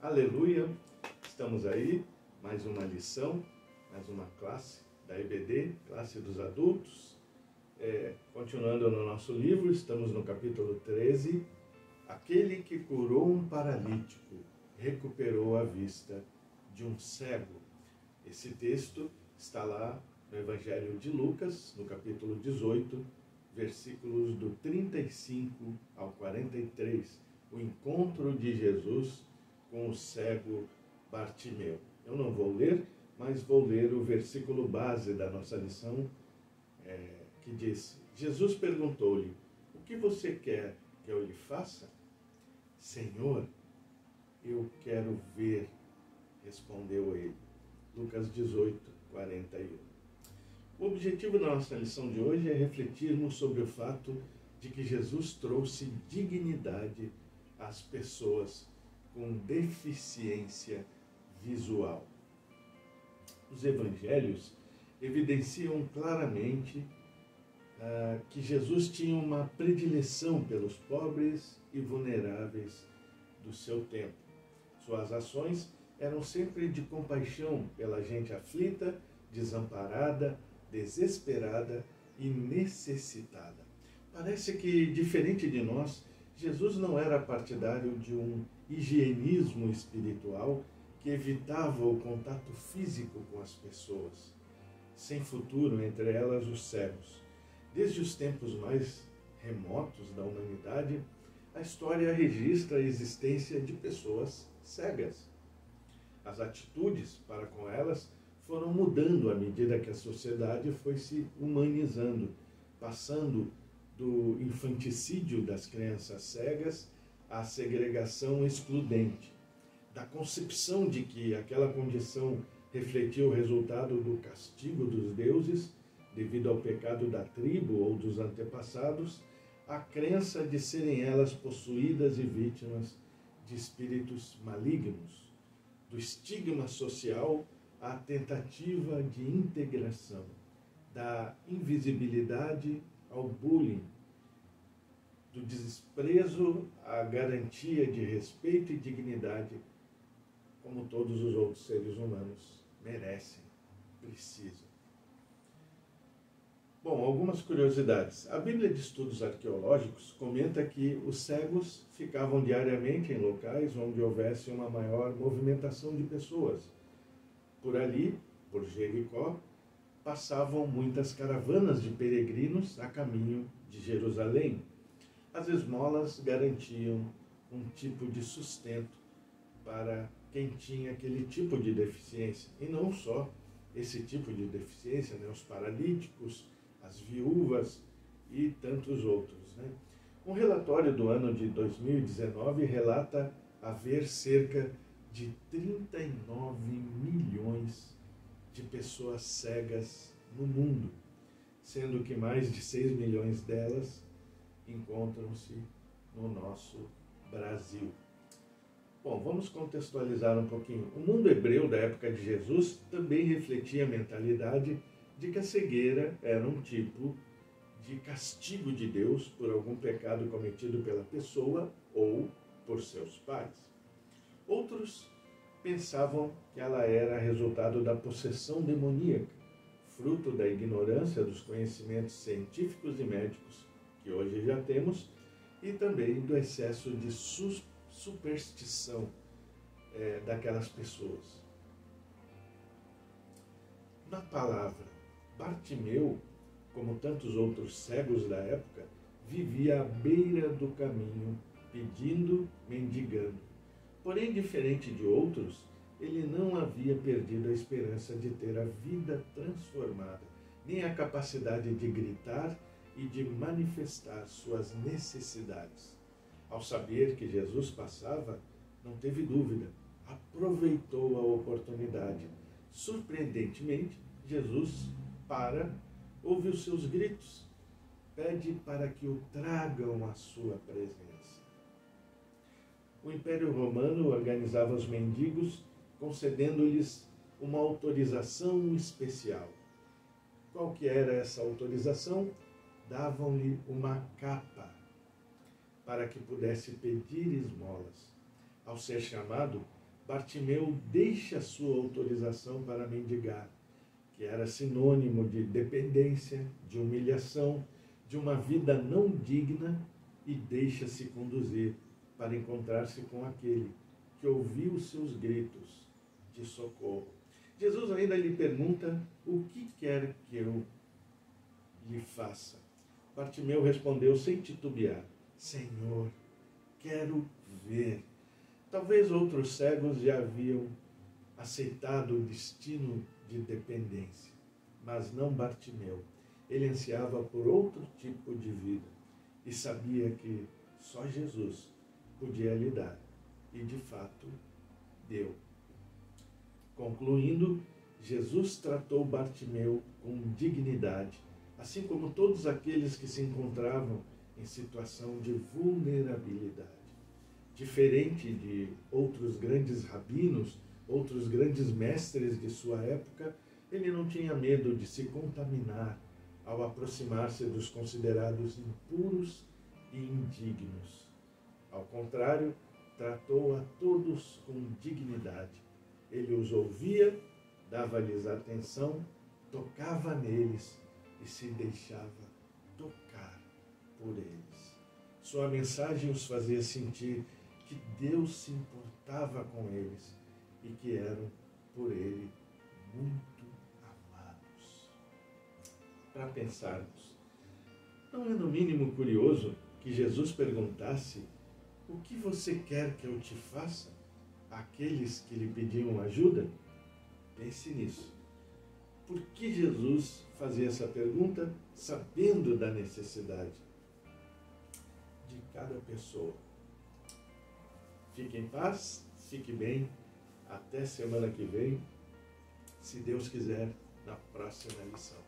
Aleluia! Estamos aí, mais uma lição, mais uma classe da EBD, classe dos adultos. Continuando no nosso livro, estamos no capítulo 13. Aquele que curou um paralítico recuperou a vista de um cego. Esse texto está lá no Evangelho de Lucas, no capítulo 18, versículos do 35 ao 43. O encontro de Jesus com o cego Bartimeu. Eu não vou ler, mas vou ler o versículo base da nossa lição, que diz: Jesus perguntou-lhe, o que você quer que eu lhe faça? Senhor, eu quero ver, respondeu ele. Lucas 18, 41. O objetivo da nossa lição de hoje é refletirmos sobre o fato de que Jesus trouxe dignidade às pessoas com deficiência visual. Os evangelhos evidenciam claramente que Jesus tinha uma predileção pelos pobres e vulneráveis do seu tempo. Suas ações eram sempre de compaixão pela gente aflita, desamparada, desesperada e necessitada. Parece que, diferente de nós, Jesus não era partidário de um higienismo espiritual que evitava o contato físico com as pessoas, sem futuro, entre elas os cegos. Desde os tempos mais remotos da humanidade, a história registra a existência de pessoas cegas. As atitudes para com elas foram mudando à medida que a sociedade foi se humanizando, passando do infanticídio das crianças cegas à segregação excludente, da concepção de que aquela condição refletia o resultado do castigo dos deuses devido ao pecado da tribo ou dos antepassados, à crença de serem elas possuídas e vítimas de espíritos malignos, do estigma social à tentativa de integração, da invisibilidade ao bullying, do desprezo à garantia de respeito e dignidade, como todos os outros seres humanos merecem, precisam. Bom, algumas curiosidades. A Bíblia de Estudos Arqueológicos comenta que os cegos ficavam diariamente em locais onde houvesse uma maior movimentação de pessoas. Por ali, por Jericó, passavam muitas caravanas de peregrinos a caminho de Jerusalém. As esmolas garantiam um tipo de sustento para quem tinha aquele tipo de deficiência. E não só esse tipo de deficiência, né? Os paralíticos, as viúvas e tantos outros, né? Um relatório do ano de 2019 relata haver cerca de 39 milhões de pessoas cegas no mundo, sendo que mais de 6 milhões delas encontram-se no nosso Brasil. Bom, vamos contextualizar um pouquinho. O mundo hebreu da época de Jesus também refletia a mentalidade de que a cegueira era um tipo de castigo de Deus por algum pecado cometido pela pessoa ou por seus pais. Outros pensavam que ela era resultado da possessão demoníaca, fruto da ignorância dos conhecimentos científicos e médicos que hoje já temos, e também do excesso de superstição daquelas pessoas. Na palavra, Bartimeu, como tantos outros cegos da época, vivia à beira do caminho, pedindo, mendigando. Porém, diferente de outros, ele não havia perdido a esperança de ter a vida transformada, nem a capacidade de gritar e de manifestar suas necessidades. Ao saber que Jesus passava, não teve dúvida, aproveitou a oportunidade. Surpreendentemente, Jesus ouve os seus gritos, pede para que o tragam à sua presença. O Império Romano organizava os mendigos, concedendo-lhes uma autorização especial. Qual que era essa autorização? Davam-lhe uma capa para que pudesse pedir esmolas. Ao ser chamado, Bartimeu deixa a sua autorização para mendigar, que era sinônimo de dependência, de humilhação, de uma vida não digna, e deixa-se conduzir para encontrar-se com aquele que ouviu os seus gritos de socorro. Jesus ainda lhe pergunta: o que quer que eu lhe faça? Bartimeu respondeu sem titubear: Senhor, quero ver. Talvez outros cegos já haviam aceitado o destino de dependência, mas não Bartimeu. Ele ansiava por outro tipo de vida e sabia que só Jesus podia lhe dar. E de fato deu. Concluindo, Jesus tratou Bartimeu com dignidade, assim como todos aqueles que se encontravam em situação de vulnerabilidade. Diferente de outros grandes rabinos, outros grandes mestres de sua época, ele não tinha medo de se contaminar ao aproximar-se dos considerados impuros e indignos. Ao contrário, tratou a todos com dignidade. Ele os ouvia, dava-lhes atenção, tocava neles e se deixava tocar por eles. Sua mensagem os fazia sentir que Deus se importava com eles e que eram por ele muito amados. Para pensarmos, não é no mínimo curioso que Jesus perguntasse: o que você quer que eu te faça? Àqueles que lhe pediam ajuda? Pense nisso. Por que Jesus fazia essa pergunta sabendo da necessidade de cada pessoa? Fique em paz, fique bem. Até semana que vem, se Deus quiser, na próxima lição.